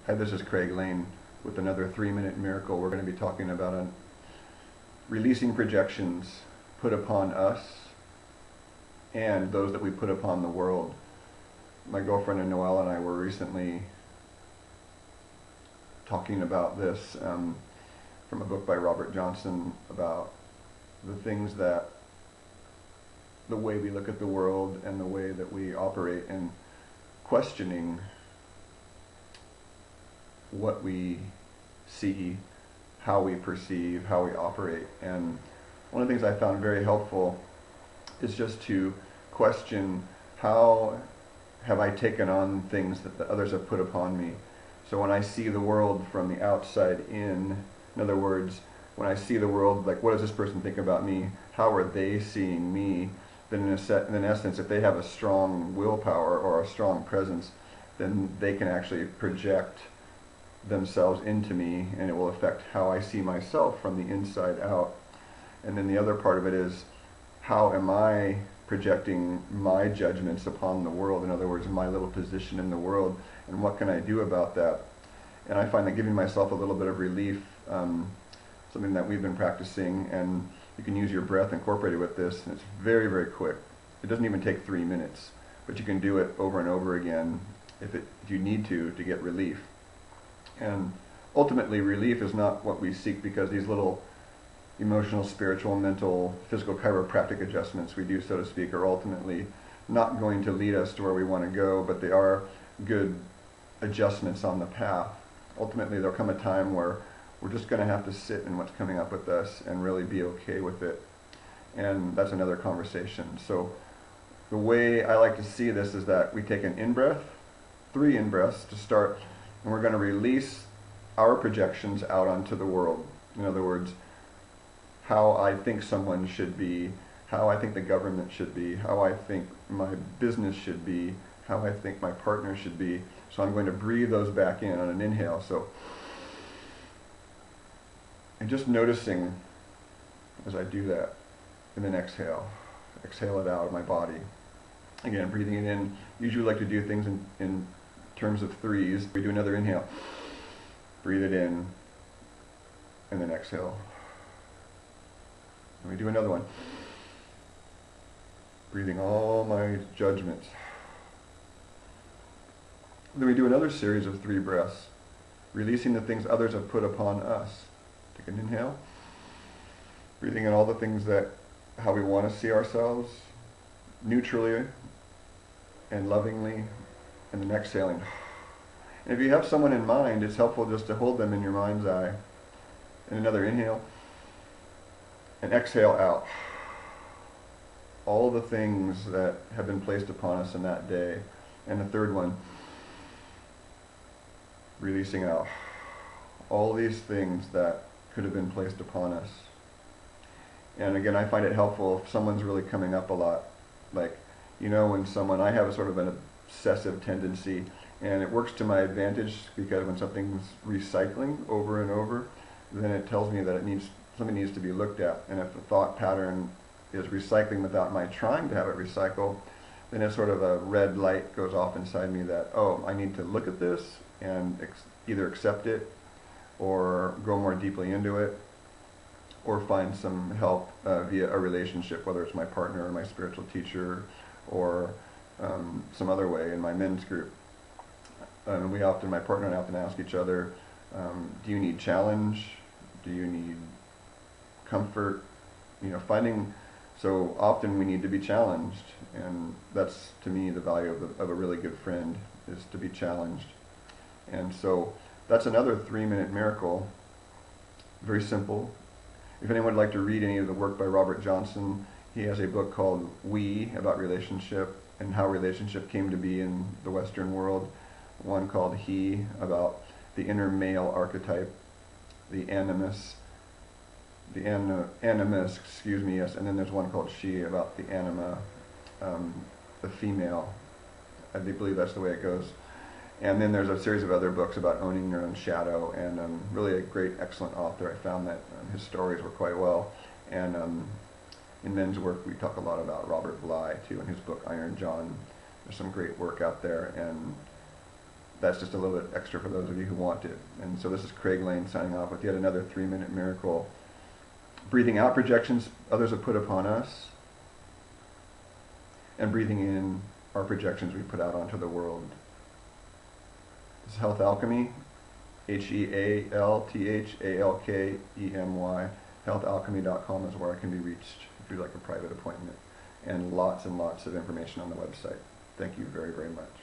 Hi, this is Craig Lane with another 3-minute miracle. We're going to be talking about releasing projections put upon us and those that we put upon the world. My girlfriend and Noelle and I were recently talking about this from a book by Robert Johnson about the things that the way we look at the world and the way that we operate, and questioning what we see, how we perceive, how we operate. And one of the things I found very helpful is just to question, how have I taken on things that the others have put upon me? So when I see the world from the outside in other words, when I see the world, like, what does this person think about me? How are they seeing me? Then in essence, if they have a strong willpower or a strong presence, then they can actually project themselves into me, and it will affect how I see myself from the inside out. And then the other part of it is, how am I projecting my judgments upon the world? In other words, my little position in the world, and what can I do about that? And I find that giving myself a little bit of relief, something that we've been practicing, and you can use your breath incorporated with this, and it's very, very quick. It doesn't even take 3 minutes, but you can do it over and over again if you need to get relief. And ultimately, relief is not what we seek, because these little emotional, spiritual, mental, physical, chiropractic adjustments we do, so to speak, are ultimately not going to lead us to where we want to go, but they are good adjustments on the path. Ultimately, there'll come a time where we're just going to have to sit in what's coming up with us and really be okay with it. And that's another conversation. So the way I like to see this is that we take an in-breath, 3 in-breaths to start, and we're going to release our projections out onto the world. In other words, how I think someone should be, how I think the government should be, how I think my business should be, how I think my partner should be. So I'm going to breathe those back in on an inhale. So, and just noticing as I do that, and then exhale it out of my body. Again, breathing it in. Usually like to do things in terms of 3s. We do another inhale, breathe it in, and then exhale. And we do another one, breathing all my judgments. Then we do another series of 3 breaths, releasing the things others have put upon us. Take an inhale, breathing in all the things that, how we want to see ourselves, neutrally and lovingly, and then exhaling. And if you have someone in mind, it's helpful just to hold them in your mind's eye. And another inhale, and exhale out all the things that have been placed upon us in that day. And the third one, releasing out all these things that could have been placed upon us. And again, I find it helpful if someone's really coming up a lot. Like, you know, when I have a sort of an obsessive tendency, and it works to my advantage, because when something's recycling over and over, then it tells me that something needs to be looked at. And if the thought pattern is recycling without my trying to have it recycle, then it's sort of a red light goes off inside me that, oh, I need to look at this and either accept it or go more deeply into it, or find some help via a relationship, whether it's my partner or my spiritual teacher, or some other way in my men's group. My partner and I often ask each other, do you need challenge? Do you need comfort? You know, so often we need to be challenged, and that's, to me, the value of a really good friend, is to be challenged. And so that's another 3-minute miracle, very simple. If anyone would like to read any of the work by Robert Johnson, he has a book called We, about relationship and how relationship came to be in the Western world. One called He, about the inner male archetype, the animus, yes, and then there's one called She, about the anima, the female. I do believe that's the way it goes. And then there's a series of other books about owning your own shadow, and really a great, excellent author. I found that his stories were quite well. And in men's work, we talk a lot about Robert Bly, too, in his book Iron John. There's some great work out there, and that's just a little bit extra for those of you who want it. And so this is Craig Lane signing off with yet another 3-minute miracle. Breathing out projections others have put upon us, and breathing in our projections we put out onto the world. This is Health Alchemy, HEALTHALKEMY. HealthAlchemy.com is where I can be reached if you'd like a private appointment, and lots of information on the website. Thank you very, very much.